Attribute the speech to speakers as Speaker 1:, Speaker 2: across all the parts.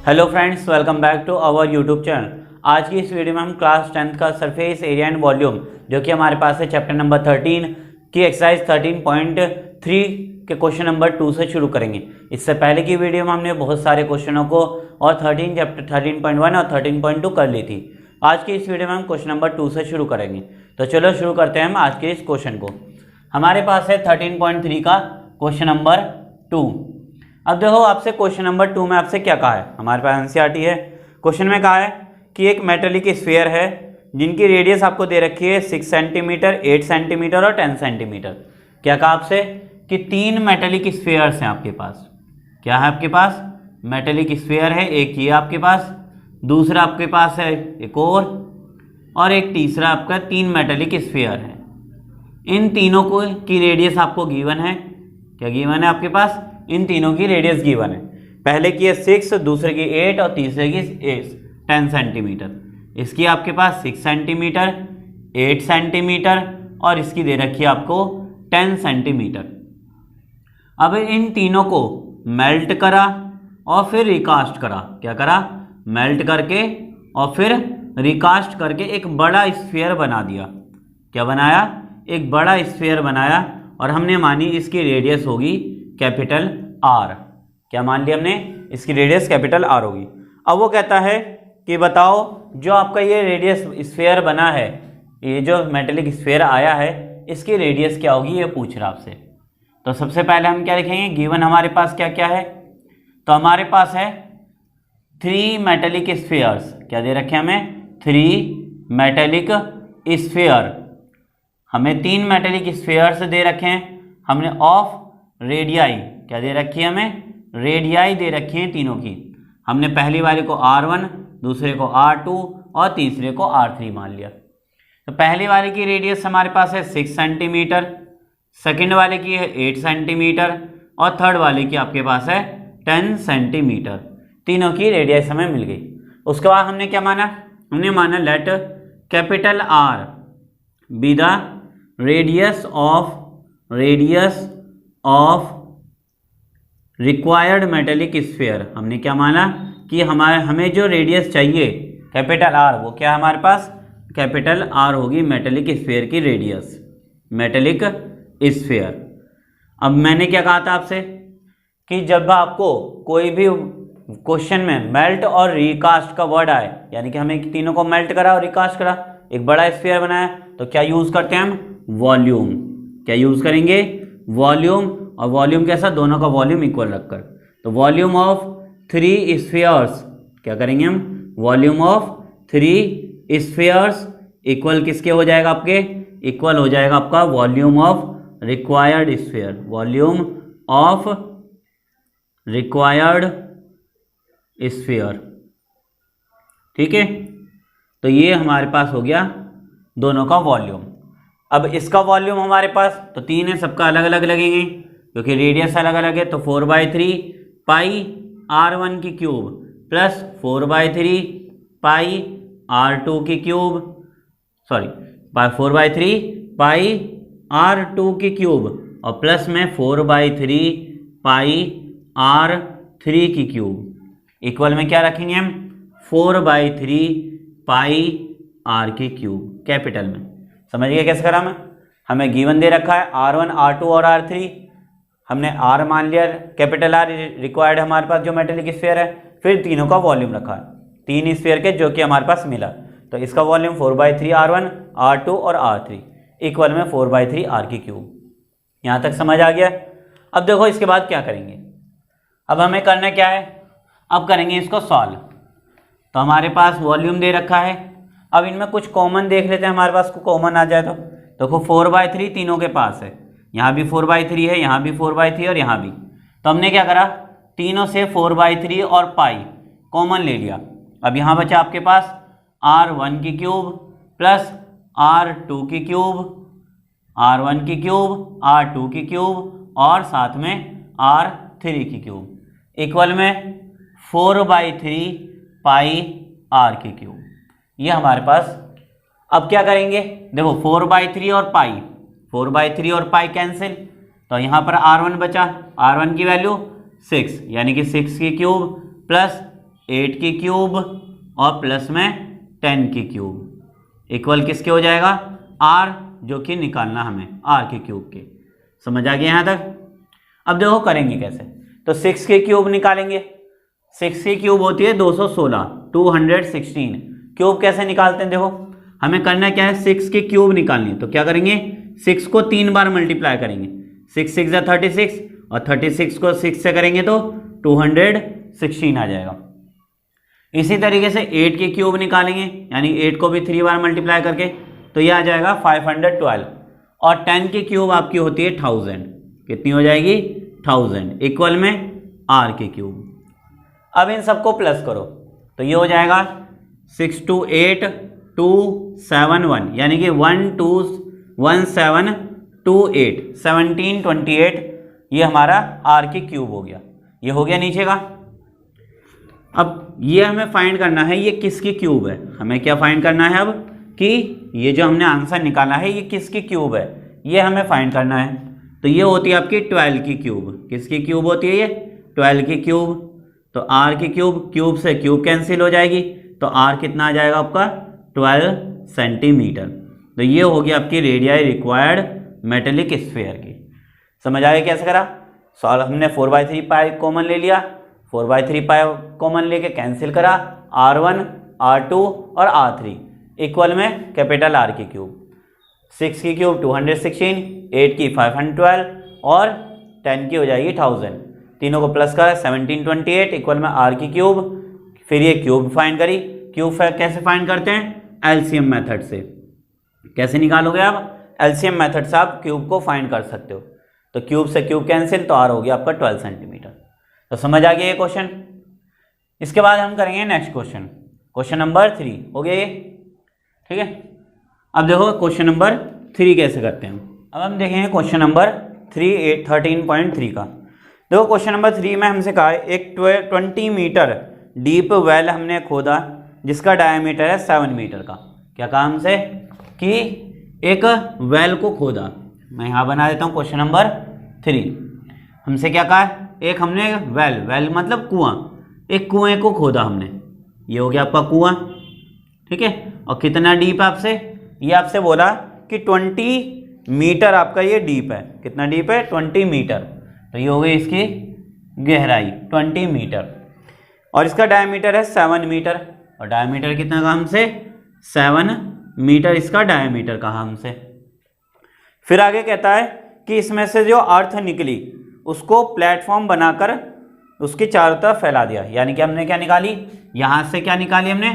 Speaker 1: Hello friends, welcome back to our YouTube channel. आज की इस वीडियो में हम क्लास 10th का सरफेस एरिया एंड वॉल्यूम जो कि हमारे पास है चैप्टर नंबर 13 की एक्सरसाइज 13.3 के क्वेश्चन नंबर 2 से शुरू करेंगे। इससे पहले की वीडियो में हमने बहुत सारे क्वेश्चनों को और चैप्टर 13.1 और 13.2 कर ली थी। आज की इस वीडियो में हम क्वेश्चन नंबर 2 से शुरू करेंगे। तो चलो शुरू करते हैं हम आज के इस क्वेश्चन को। हमारे पास है 13.3 का क्वेश्चन नंबर 2। अब देखो आपसे क्वेश्चन नंबर 2 में आपसे क्या कहा है। हमारे पास एनसीईआरटी है। क्वेश्चन में कहा है कि एक मेटेलिक स्फीयर है जिनकी रेडियस आपको दे रखी है 6 सेंटीमीटर, 8 सेंटीमीटर और 10 सेंटीमीटर। क्या कहा आपसे कि 3 मेटेलिक स्फीयर्स हैं आपके पास। क्या है आपके पास? मेटेलिक स्फीयर है। एक ये आपके पास, दूसरा आपके पास है एक और एक तीसरा आपका 3 मेटेलिक स्फीयर है। इन तीनों को की रेडियस आपको गिवन है। क्या गिवन है आपके पास? इन तीनों की रेडियस गिवन है। पहले की है 6, दूसरे की 8 और तीसरे की 10 सेंटीमीटर। इसकी आपके पास 6 सेंटीमीटर, 8 सेंटीमीटर और इसकी दे रखी है आपको 10 सेंटीमीटर। अब इन तीनों को मेल्ट करा और फिर रिकास्ट करा। क्या करा? मेल्ट करके और फिर रिकास्ट करके एक बड़ा स्फीयर बना दिया। क्या बनाया? एक बड़ा स्फीयर बनाया और हमने मानी इसकी रेडियस होगी कैपिटल आर। क्या मान लिया हमने? इसकी रेडियस कैपिटल आर होगी। अब वो कहता है कि बताओ जो आपका ये रेडियस स्फीयर बना है, ये जो मेटेलिक स्फीयर आया है, इसकी रेडियस क्या होगी, ये पूछ रहा आपसे। तो सबसे पहले हम क्या लिखेंगे? गिवन हमारे पास क्या क्या है। तो हमारे पास है 3 मेटेलिक स्फीयर्स। क्या दे रखे हमें? 3 मेटेलिक स्फीयर। हमें 3 मेटेलिक स्फीयर्स दे रखे हैं। हमने ऑफ रेडियाई क्या दे रखी है? हमें रेडियाई दे रखी है तीनों की। हमने पहली वाले को R1, दूसरे को R2 और तीसरे को R3 मान लिया। तो पहली वाले की रेडियस हमारे पास है 6 सेंटीमीटर, सेकंड वाले की है 8 सेंटीमीटर और थर्ड वाले की आपके पास है 10 सेंटीमीटर। तीनों की रेडियस हमें मिल गई। उसके बाद हमने क्या माना? हमने माना let capital R be the radius of required metallic sphere. हमने क्या माना कि हमें जो रेडियस चाहिए कैपिटल आर, वो क्या हमारे पास? कैपिटल आर होगी मेटेलिक स्फीयर की रेडियस, मेटेलिक स्फीयर। अब मैंने क्या कहा था आपसे कि जब आपको कोई भी क्वेश्चन में मेल्ट और रिकास्ट का वर्ड आए, यानी कि हमें तीनों को मेल्ट करा और रिकास्ट करा, एक बड़ा स्फीयर बनाया, तो क्या यूज करते हैं हम? वॉल्यूम। क्या यूज करेंगे? वॉल्यूम। और वॉल्यूम कैसा? दोनों का वॉल्यूम इक्वल रखकर। तो वॉल्यूम ऑफ 3 स्फीयर्स क्या करेंगे हम? वॉल्यूम ऑफ 3 स्फीयर्स इक्वल किसके हो जाएगा? आपके इक्वल हो जाएगा आपका volume of required sphere. Volume of required sphere. ठीक है, तो ये हमारे पास हो गया दोनों का वॉल्यूम। अब इसका वॉल्यूम हमारे पास तो 3 है, सबका अलग अलग लगेंगे क्योंकि रेडियस अलग अलग है। तो 4/3 पाई R1 की क्यूब प्लस 4/3 पाई R2 की क्यूब, 4/3 पाई R2 की क्यूब और प्लस में 4/3 पाई R3 की क्यूब। इक्वल में क्या रखेंगे हम? 4/3 पाई R की क्यूब कैपिटल में। समझ गए कैसे करा? हमें गिवन दे रखा है R1, R2 और R3। हमने R मान लिया, कैपिटल R रिक्वायर्ड हमारे पास जो मेटेलिक स्फीयर है। फिर तीनों का वॉल्यूम रखा है, 3 स्फीयर के जो कि हमारे पास मिला। तो इसका वॉल्यूम 4/3 R1, R2 और R3 इक्वल में 4/3 R की क्यूब। यहाँ तक समझ आ गया? अब देखो इसके बाद क्या करेंगे। अब हमें करना क्या है? अब करेंगे इसको सॉल्व। तो हमारे पास वॉल्यूम दे रखा है। अब इनमें कुछ कॉमन देख लेते हैं, हमारे पास को कॉमन आ जाए तो। देखो 4/3 तीनों के पास है, यहाँ भी 4/3 है, यहाँ भी 4/3 और यहाँ भी। तो हमने क्या करा? तीनों से 4/3 और पाई कॉमन ले लिया। अब यहाँ बचा आपके पास R1 की क्यूब प्लस R2 की क्यूब, R1 की क्यूब, R2 की क्यूब और साथ में R3 की क्यूब इक्वल में 4/3 पाई R की क्यूब। ये हमारे पास। अब क्या करेंगे? देखो 4/3 और पाई, 4/3 और पाई कैंसिल, तो यहाँ पर R1 बचा। R1 की वैल्यू 6 यानी कि 6 की क्यूब प्लस 8 की क्यूब और प्लस में 10 की क्यूब इक्वल किसके हो जाएगा, r, जो कि निकालना हमें r के क्यूब के। समझ आ गया यहाँ तक। अब देखो करेंगे कैसे, तो 6 के क्यूब निकालेंगे। 6 की क्यूब होती है 216, 216। क्यूब कैसे निकालते हैं, देखो हमें करना क्या है, 6 की क्यूब निकालनी है। तो क्या करेंगे, 6 को 3 बार मल्टीप्लाई करेंगे, 6 6 जा 36 और 36 को 6 से करेंगे तो 216 आ जाएगा। इसी तरीके से 8 की क्यूब निकालेंगे, यानी 8 को भी 3 बार मल्टीप्लाई करके, तो ये आ जाएगा 512। और 10 की क्यूब आपकी होती है 1000, कितनी हो जाएगी 1000 इक्वल में r की क्यूब। अब इन सबको प्लस करो तो ये हो जाएगा 628,271, यानी कि 121728, 1728 ये हमारा r की क्यूब हो गया। ये हो गया नीचे का। अब ये हमें फाइंड करना है ये किसकी क्यूब है, हमें क्या फाइंड करना है अब कि ये जो हमने आंसर निकाला है ये किसकी क्यूब है, ये हमें फाइंड करना है। तो ये होती है आपकी 12 की क्यूब। किसकी क्यूब होती है ये, 12 की क्यूब। तो r की क्यूब, क्यूब से क्यूब कैंसिल हो जाएगी, तो r कितना आ जाएगा आपका 12 सेंटीमीटर। तो ये होगी आपकी रेडियाई रिक्वायर्ड मेटेलिक स्फीयर की। समझ आ गया कैसे करा सॉल्व। हमने 4/3 पाई कॉमन ले लिया, 4/3 पाई कॉमन लेके कैंसिल करा, r1 r2 और r3 इक्वल में कैपिटल R की क्यूब। 6 की क्यूब 216, 8 की 512 और 10 की हो जाएगी 1000। तीनों को प्लस करा 1728 इक्वल में R की क्यूब। फिर ये क्यूब फाइंड करी। क्यूब कैसे फाइंड करते हैं, एलसीएम मेथड से। कैसे निकालोगे आप, एलसीएम मेथड से आप क्यूब को फाइंड कर सकते हो। तो क्यूब से क्यूब कैंसिल, तो R हो गया आपका 12 सेंटीमीटर। तो समझ आ गया ये क्वेश्चन। इसके बाद हम करेंगे नेक्स्ट क्वेश्चन, क्वेश्चन नंबर 3 हो गया ये, ठीक है। अब देखो क्वेश्चन नंबर 3 कैसे करते हैं। अब हम देखेंगे क्वेश्चन नंबर 13.3 का। देखो क्वेश्चन नंबर 3 में हमसे कहा है एक 20 मीटर डीप वेल हमने खोदा जिसका डायमीटर है 7 मीटर का। क्या कहा हमसे कि एक वेल को खोदा। मैं यहाँ बना देता हूँ क्वेश्चन नंबर 3। हमसे क्या कहा है, एक हमने वेल मतलब कुआं, एक कुएं को खोदा हमने। ये हो गया आपका कुआं, ठीक है। और कितना डीप है आपसे, ये आपसे बोला कि 20 मीटर आपका ये डीप है। कितना डीप है, 20 मीटर। तो ये हो गई इसकी गहराई 20 मीटर। और इसका डायमीटर है 7 मीटर। और डायमीटर कितना कहा हमसे, 7 मीटर इसका डायमीटर कहा हमसे। फिर आगे कहता है कि इसमें से जो अर्थ निकली उसको प्लेटफॉर्म बनाकर उसके चारों तरफ फैला दिया। यानी कि हमने क्या निकाली, यहाँ से क्या निकाली हमने,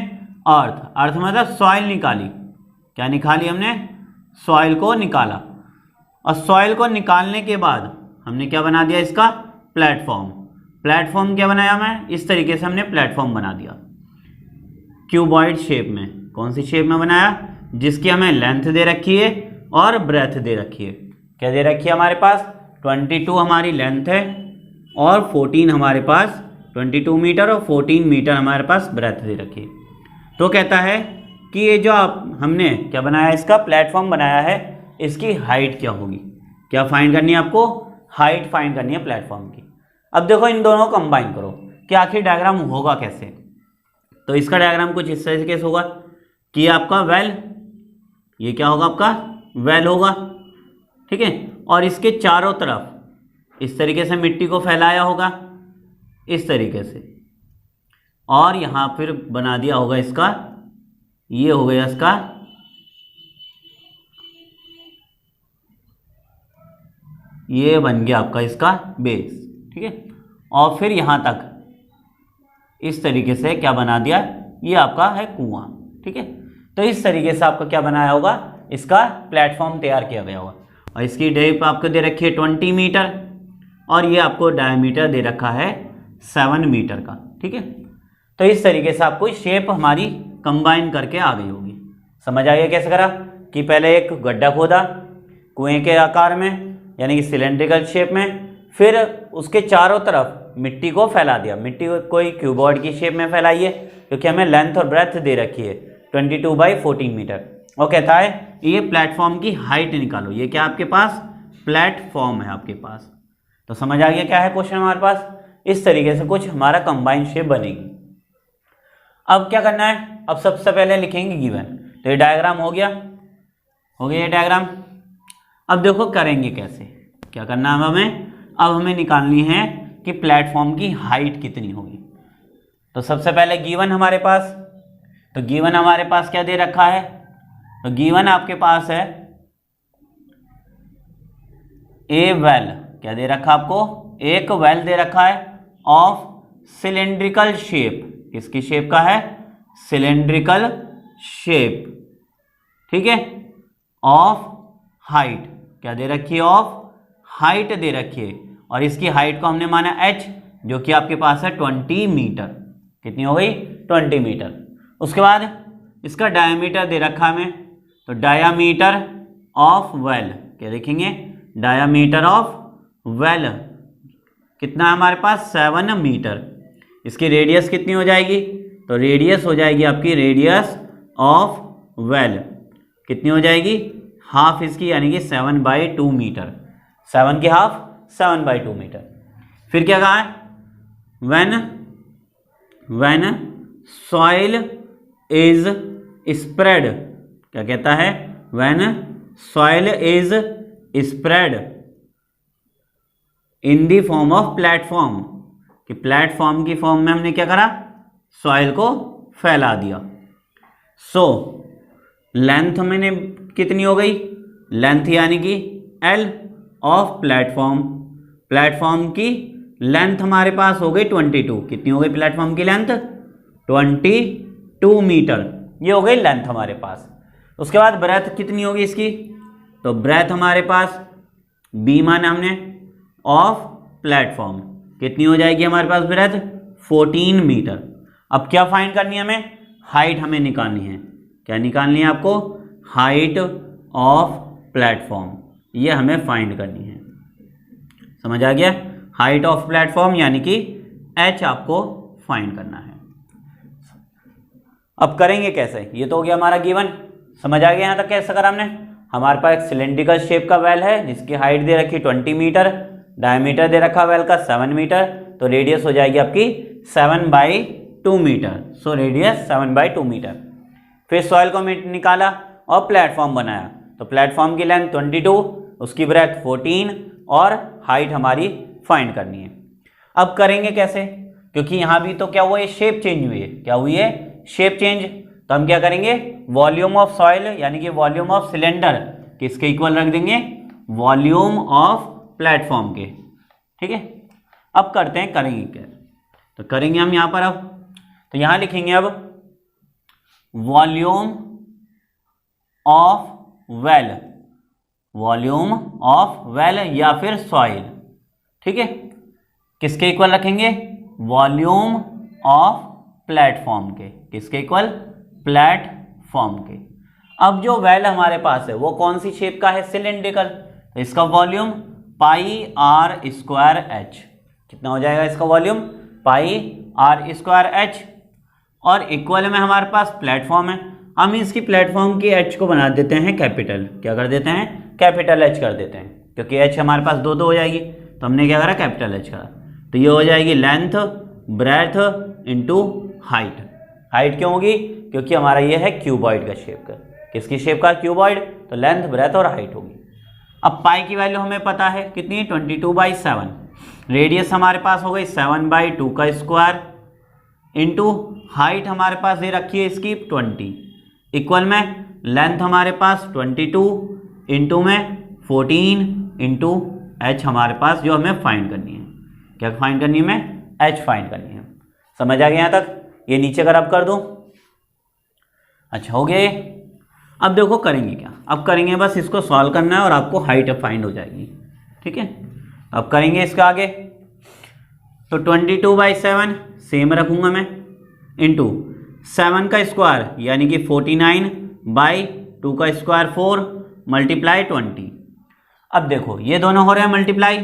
Speaker 1: अर्थ मतलब सॉइल निकाली। क्या निकाली हमने, सॉइल को निकाला। और सॉइल को निकालने के बाद हमने क्या बना दिया, इसका प्लेटफॉर्म क्या बनाया हमें, इस तरीके से हमने प्लेटफॉर्म बना दिया क्यूबॉइड शेप में। कौन सी शेप में बनाया, जिसकी हमें लेंथ दे रखी है और ब्रेथ दे रखी है। क्या दे रखी है हमारे पास, 22 हमारी लेंथ है और 14 हमारे पास 22 मीटर और 14 मीटर हमारे पास ब्रेथ दे रखी है। तो कहता है कि ये जो हमने क्या बनाया, इसका प्लेटफॉर्म बनाया है, इसकी हाइट क्या होगी। क्या फाइंड करनी है आपको, हाइट फाइंड करनी है प्लेटफॉर्म की। अब देखो इन दोनों को कंबाइन करो कि आखिर डायग्राम होगा कैसे। तो इसका डायग्राम कुछ इस तरीके से होगा कि आपका वेल, ये क्या होगा आपका वेल होगा, ठीक है। और इसके चारों तरफ इस तरीके से मिट्टी को फैलाया होगा, इस तरीके से। और यहाँ फिर बना दिया होगा इसका, ये हो गया इसका ये बन गया आपका इसका बेस, ठीक है। और फिर यहाँ तक इस तरीके से क्या बना दिया, ये आपका है कुआं, ठीक है। तो इस तरीके से आपका क्या बनाया होगा, इसका प्लेटफॉर्म तैयार किया गया होगा। और इसकी डेप्थ आपको दे रखी है 20 मीटर और ये आपको डायमीटर दे रखा है 7 मीटर का, ठीक है। तो इस तरीके से आपको शेप हमारी कंबाइन करके आ गई होगी। समझ आ गया कैसे करा कि पहले एक गड्ढा खोदा कुएं के आकार में, यानी कि सिलेंड्रिकल शेप में, फिर उसके चारों तरफ मिट्टी को फैला दिया। मिट्टी को कोई क्यूबॉइड की शेप में फैलाई है क्योंकि हमें लेंथ और ब्रेथ दे रखी है 22/14 मीटर। और कहता है ये प्लेटफॉर्म की हाइट निकालो। ये क्या आपके पास प्लेटफॉर्म है आपके पास। तो समझ आ गया क्या है क्वेश्चन हमारे पास। इस तरीके से कुछ हमारा कंबाइंड शेप बनेगी। अब क्या करना है, अब सबसे पहले लिखेंगे गिवन। तो ये डायग्राम हो गया ये डायग्राम। अब देखो करेंगे कैसे, क्या करना है हमें, अब हमें निकालनी है कि प्लेटफॉर्म की हाइट कितनी होगी। तो सबसे पहले गिवन हमारे पास, तो गिवन हमारे पास क्या दे रखा है, तो गिवन आपके पास है ए वेल, क्या दे रखा आपको, एक वेल दे रखा है ऑफ सिलेंड्रिकल शेप, किसकी शेप का है, सिलेंड्रिकल शेप, ठीक है, ऑफ हाइट, क्या दे रखी है, ऑफ हाइट दे रखी है, और इसकी हाइट को हमने माना h, जो कि आपके पास है 20 मीटर, कितनी हो गई, 20 मीटर। उसके बाद इसका डायमीटर दे रखा हमें, तो डायामीटर ऑफ वेल, क्या देखेंगे, डायामीटर ऑफ वेल कितना है हमारे पास, 7 मीटर। इसकी रेडियस कितनी हो जाएगी, तो रेडियस हो जाएगी आपकी, रेडियस ऑफ वेल कितनी हो जाएगी, हाफ इसकी, यानी कि 7/2 मीटर, 7 की हाफ 7/2 मीटर। फिर क्या कहा है, when soil is spread, क्या कहता है, when soil is spread in the form of platform, कि प्लेटफॉर्म की फॉर्म में हमने क्या करा, सॉइल को फैला दिया। सो लेंथ मैंने कितनी हो गई, लेंथ यानी कि L ऑफ प्लेटफॉर्म, प्लेटफॉर्म की लेंथ हमारे पास हो गई 22, कितनी हो गई प्लेटफॉर्म की लेंथ, 22 मीटर, ये हो गई लेंथ हमारे पास। उसके बाद ब्रेथ कितनी होगी इसकी, तो ब्रेथ हमारे पास बी माना हमने ऑफ प्लेटफॉर्म, कितनी हो जाएगी हमारे पास ब्रेथ, 14 मीटर। अब क्या फाइंड करनी है हमें, हाइट हमें निकालनी है, क्या निकालनी है आपको, हाइट ऑफ प्लेटफॉर्म, ये हमें फाइंड करनी है, समझ आ गया, हाइट ऑफ प्लेटफॉर्म यानी कि h आपको फाइंड करना है। अब करेंगे कैसे, ये तो हो गया हमारा गिवन, समझ आ गया यहाँ तक कैसे करा हमने। हमारे पास एक सिलेंड्रिकल शेप का वेल है जिसकी हाइट दे रखी 20 मीटर, डायमीटर दे रखा वेल का 7 मीटर, तो रेडियस हो जाएगी आपकी 7/2 मीटर, सो रेडियस 7/2 मीटर। फिर सॉइल को निकाला और प्लेटफॉर्म बनाया, तो प्लेटफॉर्म की लेंथ 22, उसकी ब्रेथ 14 और हाइट हमारी फाइंड करनी है। अब करेंगे कैसे, क्योंकि यहाँ भी तो क्या हुआ है, शेप चेंज हुई है, क्या हुई है, शेप चेंज। तो हम क्या करेंगे, वॉल्यूम ऑफ सॉइल यानी कि वॉल्यूम ऑफ सिलेंडर किसके इक्वल रख देंगे, वॉल्यूम ऑफ प्लेटफॉर्म के, ठीक है। अब करते हैं, करेंगे क्या, तो करेंगे हम यहाँ पर, अब तो यहाँ लिखेंगे अब volume of well, volume of well या फिर सॉइल, ठीक है, किसके इक्वल रखेंगे, वॉल्यूम ऑफ प्लेटफॉर्म के, किसके इक्वल, प्लेटफॉर्म के। अब जो वेल हमारे पास है वो कौन सी शेप का है, सिलेंड्रिकल, तो इसका वॉल्यूम πr²h, कितना हो जाएगा इसका वॉल्यूम, πr²h, और इक्वल में हमारे पास प्लेटफॉर्म है, हम इसकी प्लेटफॉर्म की h को बना देते हैं कैपिटल, क्या कर देते हैं, कैपिटल H कर देते हैं, क्योंकि h हमारे पास दो हो जाएगी, तो हमने क्या करा, कैपिटल H करा, तो ये हो जाएगी length breadth into height. Height क्यों होगी, क्योंकि हमारा ये है क्यूबॉइड का शेप का, किसकी शेप का, क्यूबॉइड, तो लेंथ ब्रेथ और हाइट होगी। अब पाई की वैल्यू हमें पता है कितनी, 22/7, रेडियस हमारे पास हो गई 7/2 का स्क्वायर, इंटू हाइट हमारे पास दे रखी है इसकी 20, इक्वल में लेंथ हमारे पास 22 इंटू में 14 इंटू h हमारे पास जो हमें फाइंड करनी है, क्या फाइंड करनी है, हमें h फाइंड करनी है। समझ आ गया यहाँ तक, ये नीचे का रब कर दूं, अच्छा हो गया ये। अब देखो करेंगे क्या, अब करेंगे बस इसको सॉल्व करना है और आपको हाइट फाइंड हो जाएगी, ठीक है। अब करेंगे इसका आगे, तो 22/7 सेम रखूंगा मैं, इंटू 7 का स्क्वायर यानी कि 49/2 का स्क्वायर 4 मल्टीप्लाई 20। अब देखो ये दोनों हो रहे हैं मल्टीप्लाई,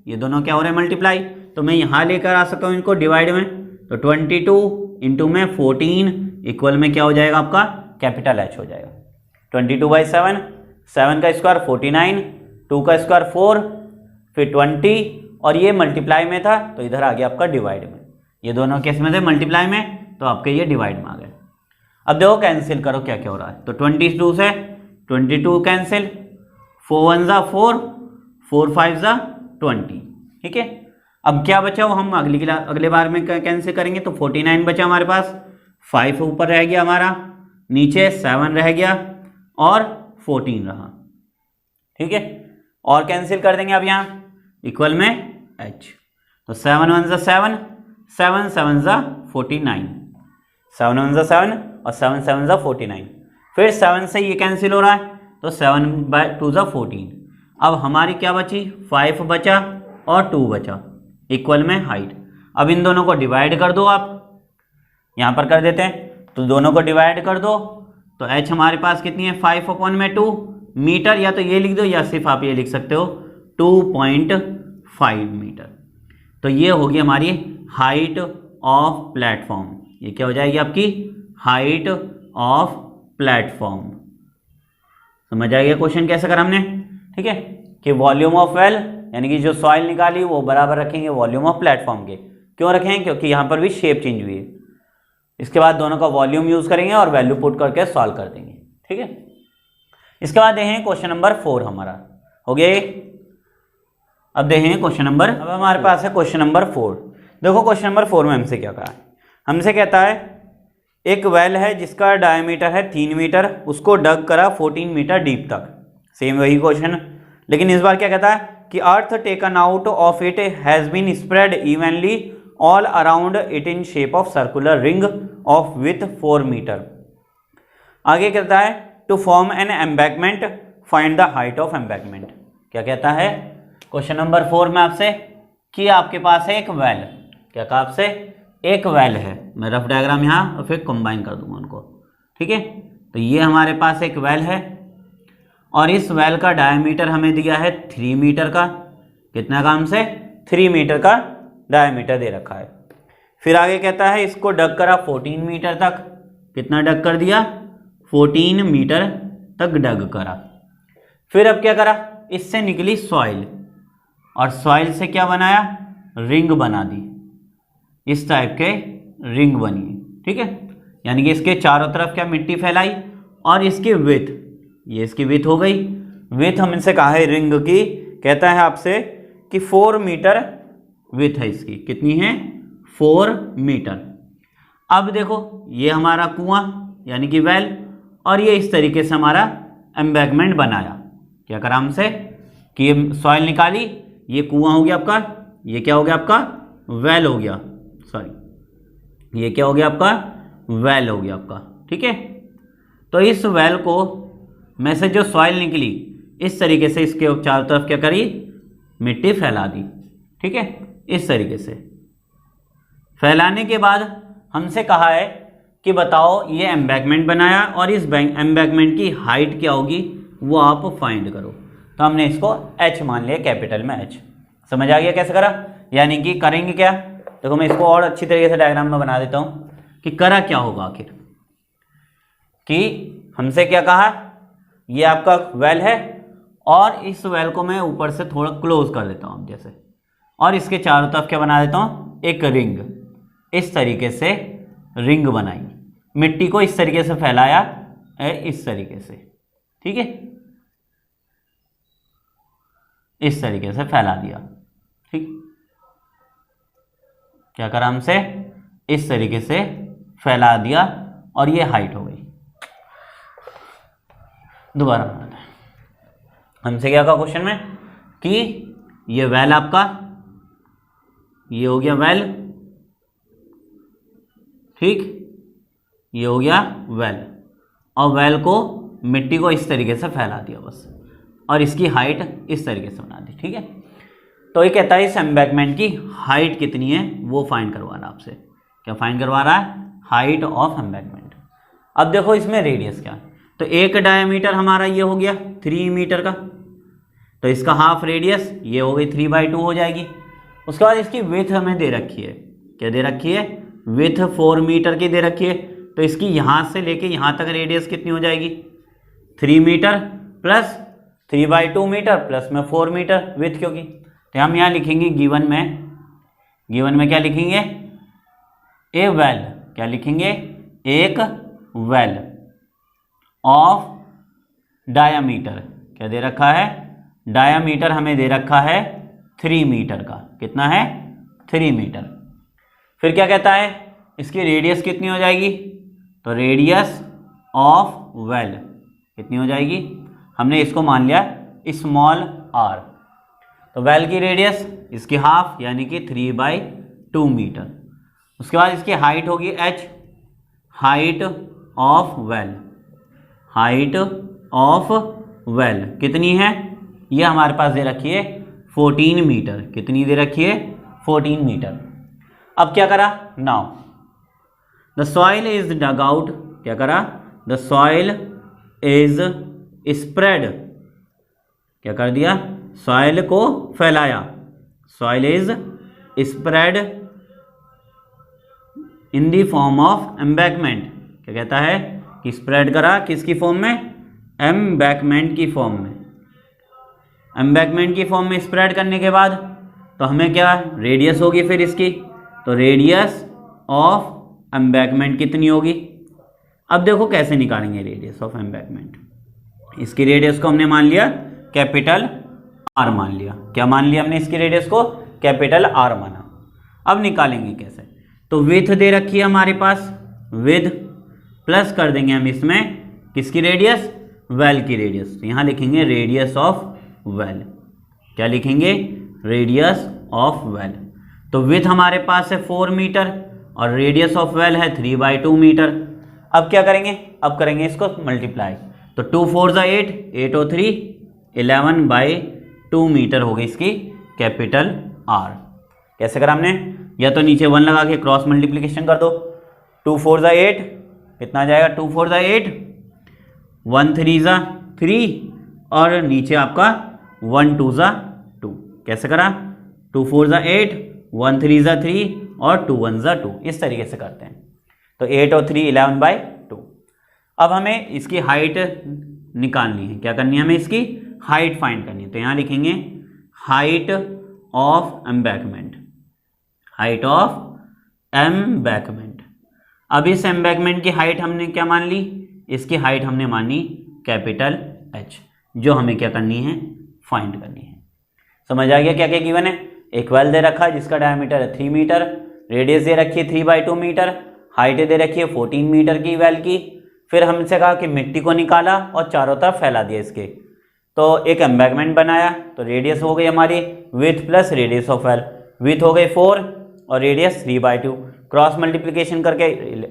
Speaker 1: ये दोनों क्या हो रहे हैं मल्टीप्लाई, तो मैं यहाँ लेकर आ सकता हूँ इनको डिवाइड में, तो 22 इंटू में 14 इक्वल में क्या हो जाएगा आपका, कैपिटल H हो जाएगा। 22/7, 7 का स्क्वायर 49, 2 का स्क्वायर 4, फिर 20, और ये मल्टीप्लाई में था तो इधर आ गया आपका डिवाइड में, ये दोनों केस में थे मल्टीप्लाई में, तो आपके ये डिवाइड में आ गए। अब देखो कैंसिल करो क्या क्या हो रहा है। तो 22 से 22 कैंसिल, 4 1 ज़ा 4, 4 5 ज़ा 20। ठीक है, अब क्या बचा वो हम अगले बार में कैंसिल करेंगे। तो 49 बचा हमारे पास, 5 ऊपर रह गया हमारा, नीचे 7 रह गया और 14 रहा। ठीक है, और कैंसिल कर देंगे अब यहाँ इक्वल में h। तो 7 1 ज़ा 7, 7 7 ज़ा 49, 7 1 ज़ा 7 और 7 7 ज़ा 49। फिर 7 से ये कैंसिल हो रहा है, तो 7 बाय 2 ज़ा 14। अब हमारी क्या बची, 5 बचा और 2 बचा, इक्वल में हाइट। अब इन दोनों को डिवाइड कर दो आप, यहाँ पर कर देते हैं। तो दोनों को डिवाइड कर दो, तो h हमारे पास कितनी है, 5/2 मीटर, या तो ये लिख दो या सिर्फ आप ये लिख सकते हो 2.5 मीटर। तो ये होगी हमारी हाइट ऑफ प्लेटफॉर्म। ये क्या हो जाएगी आपकी हाइट ऑफ प्लेटफॉर्म। समझ आ गया क्वेश्चन कैसे करा हमने। ठीक है, कि वॉल्यूम ऑफ वेल यानी कि जो सॉइल निकाली वो बराबर रखेंगे वॉल्यूम ऑफ प्लेटफॉर्म के। क्यों रखेंगे, क्योंकि यहाँ पर भी शेप चेंज हुई है। इसके बाद दोनों का वॉल्यूम यूज करेंगे और वैल्यू पुट करके सॉल्व कर देंगे। ठीक है, इसके बाद देखें क्वेश्चन नंबर 4 हमारा हो गया। अब देखें क्वेश्चन नंबर, अब हमारे पास है क्वेश्चन नंबर 4। देखो क्वेश्चन नंबर 4 में हमसे क्या कहा है, हमसे कहता है एक वेल है जिसका डायमीटर है 3 मीटर, उसको डग करा 14 मीटर डीप तक। सेम वही क्वेश्चन, लेकिन इस बार क्या कहता है कि earth taken out of it has been spread evenly all around it in shape of circular ring of with 4 metre. आगे कहता है to form an embankment find the height of embankment. क्या कहता है क्वेश्चन नंबर 4 में आपसे कि आपके पास है एक वेल। क्या कहा आपसे, एक वेल है। मैं रफ डायग्राम यहाँ और फिर कंबाइन कर दूंगा उनको। ठीक है, तो ये हमारे पास एक वेल है और इस वेल का डायमीटर हमें दिया है 3 मीटर का। कितना का हमसे 3 मीटर का डायमीटर दे रखा है। फिर आगे कहता है इसको डग करा 14 मीटर तक। कितना डग कर दिया, 14 मीटर तक डग करा। फिर अब क्या करा, इससे निकली सॉइल और सॉइल से क्या बनाया, रिंग बना दी। इस टाइप के रिंग बनी। ठीक है, यानी कि इसके चारों तरफ क्या मिट्टी फैलाई और इसकी विथ, ये इसकी विथ हो गई। विथ हम इनसे कहा है रिंग की, कहता है आपसे कि 4 मीटर विथ है इसकी। कितनी है, 4 मीटर। अब देखो ये हमारा कुआं यानी कि वेल, और ये इस तरीके से हमारा एम्बैकमेंट बनाया। क्या करा हमसे कि ये सॉइल निकाली, ये कुआं हो गया आपका, ये क्या हो गया आपका वेल हो गया, सॉरी ये क्या हो गया आपका वेल हो गया आपका। ठीक है, तो इस वेल को में से जो सॉइल निकली इस तरीके से इसके चारों तरफ क्या करी, मिट्टी फैला दी। ठीक है, इस तरीके से फैलाने के बाद हमसे कहा है कि बताओ ये एम्बैकमेंट बनाया और इस एम्बैकमेंट की हाइट क्या होगी वो आप फाइंड करो। तो हमने इसको h मान लिया, कैपिटल में h। समझ आ गया कैसे करा, यानी कि करेंगे क्या, देखो मैं इसको और अच्छी तरीके से डायग्राम में बना देता हूं कि करा क्या होगा आखिर। कि हमसे क्या कहा, ये आपका वेल है और इस वेल को मैं ऊपर से थोड़ा क्लोज कर देता हूं जैसे, और इसके चारों तरफ क्या बना देता हूं, एक रिंग। इस तरीके से रिंग बनाई, मिट्टी को इस तरीके से फैलाया इस तरीके से। ठीक है, इस तरीके से फैला दिया। ठीक, क्या करा हमसे, इस तरीके से फैला दिया और ये हाइट हो गई। दोबारा बनाना है हमसे क्या कहा क्वेश्चन में कि ये वेल आपका, ये हो गया वेल। ठीक, ये हो गया वेल, और वेल को मिट्टी को इस तरीके से फैला दिया बस, और इसकी हाइट इस तरीके से बना दी। ठीक है, तो ये कहता है इस एम्बैकमेंट की हाइट कितनी है वो फाइंड करवा रहा है आपसे। क्या फाइंड करवा रहा है, हाइट ऑफ एम्बैकमेंट। अब देखो इसमें रेडियस क्या है, तो एक डायमीटर हमारा ये हो गया 3 मीटर का, तो इसका हाफ रेडियस ये हो गई 3/2 हो जाएगी। उसके बाद इसकी विथ हमें दे रखी है, क्या दे रखी है, विथ 4 मीटर की दे रखी है। तो इसकी यहाँ से लेके यहाँ तक रेडियस कितनी हो जाएगी, 3 मीटर प्लस 3/2 मीटर प्लस में 4 मीटर विथ, क्योंकि तो हम यहाँ लिखेंगे गिवन में क्या लिखेंगे, ए वेल। क्या लिखेंगे, एक वेल ऑफ डायामीटर, क्या दे रखा है, डायामीटर हमें दे रखा है 3 मीटर का, कितना है, 3 मीटर। फिर क्या कहता है, इसकी रेडियस कितनी हो जाएगी, तो रेडियस ऑफ वेल कितनी हो जाएगी, हमने इसको मान लिया स्मॉल आर, तो वेल की रेडियस इसकी हाफ यानी कि 3/2 मीटर। उसके बाद इसकी हाइट होगी h, height of well, height of well कितनी है, ये हमारे पास दे रखी है 14 मीटर, कितनी दे रखी है, 14 मीटर। अब क्या करा, now the soil is dug out, क्या करा, द सॉइल इज स्प्रेड, क्या कर दिया, सॉइल को फैलाया, soil is spread in the form of embankment, क्या कहता है कि स्प्रेड करा किसकी फॉर्म में, एम्बैकमेंट की फॉर्म में। एम्बैकमेंट की फॉर्म में स्प्रेड करने के बाद तो हमें क्या रेडियस होगी फिर इसकी, तो रेडियस ऑफ एम्बैकमेंट कितनी होगी। अब देखो कैसे निकालेंगे रेडियस ऑफ एम्बैकमेंट, इसकी रेडियस को हमने मान लिया कैपिटल आर मान लिया, क्या मान लिया हमने, इसकी रेडियस को कैपिटल आर माना। अब निकालेंगे कैसे, तो विड्थ दे रखी है हमारे पास, विड्थ प्लस कर देंगे हम इसमें किसकी रेडियस, वेल की रेडियस, तो यहाँ लिखेंगे रेडियस ऑफ वेल, क्या लिखेंगे, रेडियस ऑफ वेल। तो विड्थ हमारे पास है 4 मीटर और रेडियस ऑफ वेल है 3/2 मीटर। अब क्या करेंगे, अब करेंगे इसको मल्टीप्लाई, तो 2 4 8, 8 और 3 11/2 मीटर हो गई इसकी कैपिटल आर। कैसे करा हमने, या तो नीचे 1 लगा के क्रॉस मल्टीप्लिकेशन कर दो, 2 4 8 कितना जाएगा, 2 4 8, 1 3 3 और नीचे आपका 1 2 2, कैसे करा, 2 4 8, 1 3 3 और 2 1 2, इस तरीके से करते हैं। तो 8 और 3 11/2। अब हमें इसकी हाइट निकालनी है, क्या करनी है, हमें इसकी हाइट फाइंड करनी है, तो यहाँ लिखेंगे height of embankment, height of embankment. अब इस एम्बैकमेंट की हाइट हमने क्या मान ली, इसकी हाइट हमने मानी कैपिटल H, जो हमें क्या करनी है, फाइंड करनी है। समझ आ गया क्या क्या गिवन है, एक वेल दे रखा है जिसका डायमीटर है 3 मीटर, रेडियस दे रखी है 3/2 मीटर, हाइट दे रखी है 14 मीटर की वेल की। फिर हमसे कहा कि मिट्टी को निकाला और चारों तरफ फैला दिया इसके, तो एक एम्बैकमेंट बनाया, तो रेडियस हो गई हमारी width plus radius of well, width हो गई 4 और रेडियस 3/2, क्रॉस मल्टीप्लिकेशन करके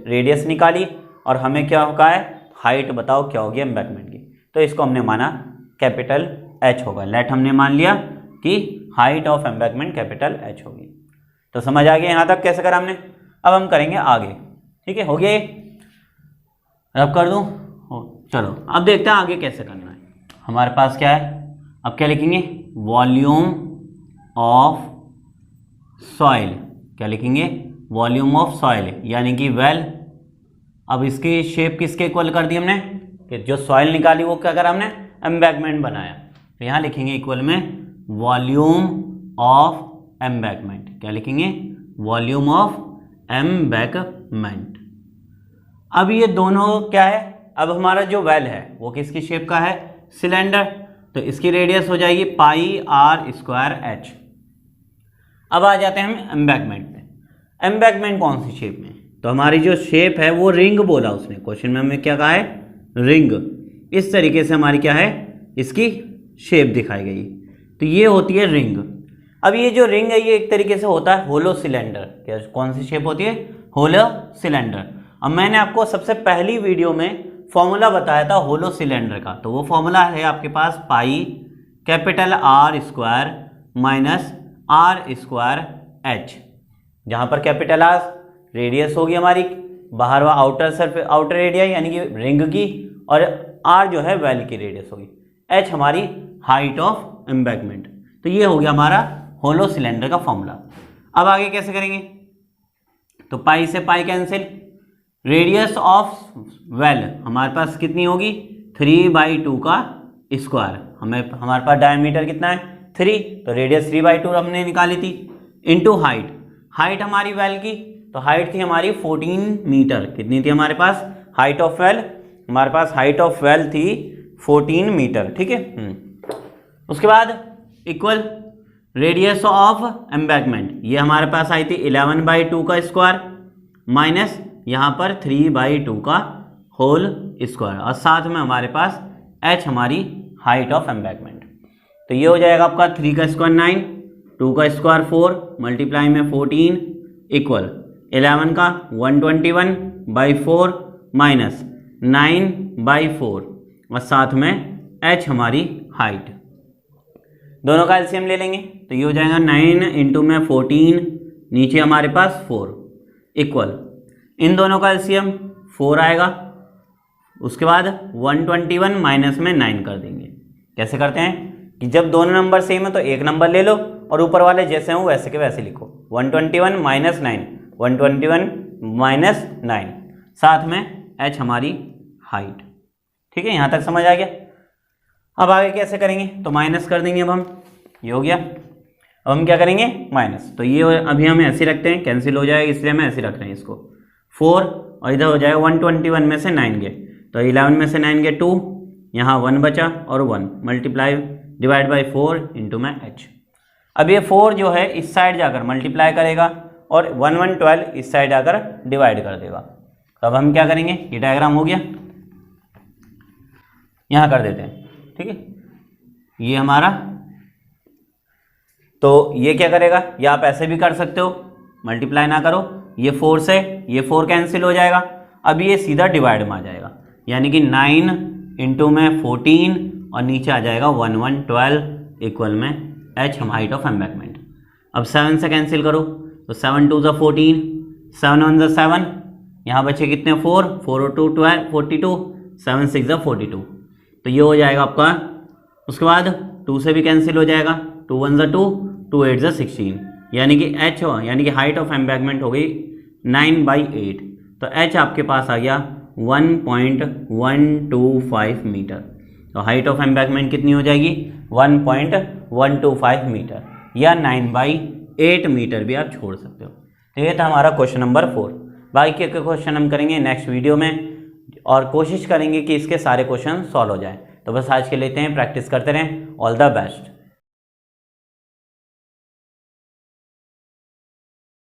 Speaker 1: रेडियस निकाली और हमें क्या कहा है, हाइट बताओ क्या होगी एम्बैकमेंट की, तो इसको हमने माना कैपिटल H होगा, लेट हमने मान लिया कि height of embankment capital H होगी। तो समझ आ गया यहाँ तक कैसे करा हमने। अब हम करेंगे आगे, ठीक है, हो गया ये, रब कर दूँ, चलो अब देखते हैं आगे कैसे करना है। हमारे पास क्या है, अब क्या लिखेंगे, वॉल्यूम ऑफ सॉइल, क्या लिखेंगे, वॉल्यूम ऑफ सॉइल यानी कि वेल। अब इसकी शेप किसके इक्वल कर दी हमने, कि जो सॉइल निकाली वो क्या करा हमने, एम्बैकमेंट बनाया, तो यहाँ लिखेंगे इक्वल में वॉल्यूम ऑफ एम्बैकमेंट, क्या लिखेंगे, वॉल्यूम ऑफ एम्बैकमेंट। अब ये दोनों क्या है, अब हमारा जो वेल है वो किसकी शेप का है, सिलेंडर, तो इसकी रेडियस हो जाएगी πr²h। अब आ जाते हैं हम एम्बैकमेंट में, एम्बैकमेंट कौन सी शेप में, तो हमारी जो शेप है वो रिंग बोला उसने, क्वेश्चन में हमें क्या कहा है, रिंग। इस तरीके से हमारी क्या है, इसकी शेप दिखाई गई, तो ये होती है रिंग। अब ये जो रिंग है ये एक तरीके से होता है होलो सिलेंडर, क्या कौन सी शेप होती है, होलो सिलेंडर। अब मैंने आपको सबसे पहली वीडियो में फॉर्मूला बताया था होलो सिलेंडर का, तो वो फॉर्मूला है आपके पास πR² माइनस R²h, जहाँ पर कैपिटल R रेडियस होगी हमारी बाहर व आउटर एरिया यानी कि रिंग की, और R जो है वेल की रेडियस होगी, H हमारी हाइट ऑफ एम्बैकमेंट। तो ये हो गया हमारा होलो सिलेंडर का फॉर्मूला। अब आगे कैसे करेंगे, तो पाई से pi cancel, radius of well हमारे पास कितनी होगी, 3/2 का स्क्वायर, हमारे पास डायमीटर कितना है 3, तो रेडियस 3/2 हमने निकाली थी, इनटू हाइट, हाइट हमारी वेल की तो हाइट थी हमारी 14 मीटर। कितनी थी हमारे पास हाइट ऑफ वेल? हमारे पास हाइट ऑफ वेल थी 14 मीटर। ठीक है। उसके बाद इक्वल रेडियस ऑफ एम्बैंकमेंट, ये हमारे पास आई थी 11/2 का स्क्वायर माइनस यहाँ पर 3/2 का होल स्क्वायर, और साथ में हमारे पास h हमारी हाइट ऑफ एम्बैंकमेंट। तो ये हो जाएगा आपका 3 का स्क्वायर 9, 2 का स्क्वायर 4, मल्टीप्लाई में 14 इक्वल 11 का 121/4 माइनस 9/4 और साथ में h हमारी हाइट। दोनों का एलसीएम ले लेंगे तो ये हो जाएगा 9 इंटू में 14, नीचे हमारे पास 4 इक्वल, इन दोनों का एलसीएम 4 आएगा। उसके बाद 121 माइनस में 9 कर देंगे। कैसे करते हैं कि जब दोनों नंबर सेम है तो एक नंबर ले लो और ऊपर वाले जैसे हों वैसे के वैसे लिखो। 121 माइनस 9, 121 माइनस 9, साथ में h हमारी हाइट। ठीक है, यहाँ तक समझ आ गया। अब आगे कैसे करेंगे तो माइनस कर देंगे। अब हम ये हो गया, अब हम क्या करेंगे माइनस, तो ये अभी हम ऐसे रखते हैं, कैंसिल हो जाएगा इसलिए हम ऐसे रख रहे हैं इसको 4, और इधर हो जाएगा 121 में से 9 गए तो 11 में से 9 गए 2, यहाँ 1 बचा और 1 मल्टीप्लाई डिवाइड बाई 4 इंटू में h। अब ये 4 जो है इस साइड जाकर मल्टीप्लाई करेगा और 112 इस साइड आकर डिवाइड कर देगा। तो अब हम क्या करेंगे, ये डायग्राम हो गया, यहाँ कर देते हैं। ठीक है, ये हमारा, तो ये क्या करेगा, या आप ऐसे भी कर सकते हो, मल्टीप्लाई ना करो, ये 4 से ये 4 कैंसिल हो जाएगा। अब ये सीधा डिवाइड में आ जाएगा, यानी कि 9 इंटू में 14 और नीचे आ जाएगा 1112 इक्वल में h हम हाइट ऑफ एम्बैंकमेंट। अब 7 से कैंसिल करो तो 7 2 14, 7 1 7, यहाँ बचे कितने 4, 4 और 2 12 42, 7 6 42, तो ये हो जाएगा आपका। उसके बाद 2 से भी कैंसिल हो जाएगा, 2 1 2, 2 8 16, यानी कि h यानी कि हाइट ऑफ एम्बैंकमेंट हो गई 9/8, तो h आपके पास आ गया 1.125 मीटर। तो हाइट ऑफ एम्बैंकमेंट कितनी हो जाएगी 1.125 मीटर, या 9/8 मीटर भी आप छोड़ सकते हो। तो ये था हमारा क्वेश्चन नंबर 4। बाकी के क्वेश्चन हम करेंगे नेक्स्ट वीडियो में और कोशिश करेंगे कि इसके सारे क्वेश्चन सॉल्व हो जाए। तो बस आज के लेते हैं, प्रैक्टिस करते रहें। All the best.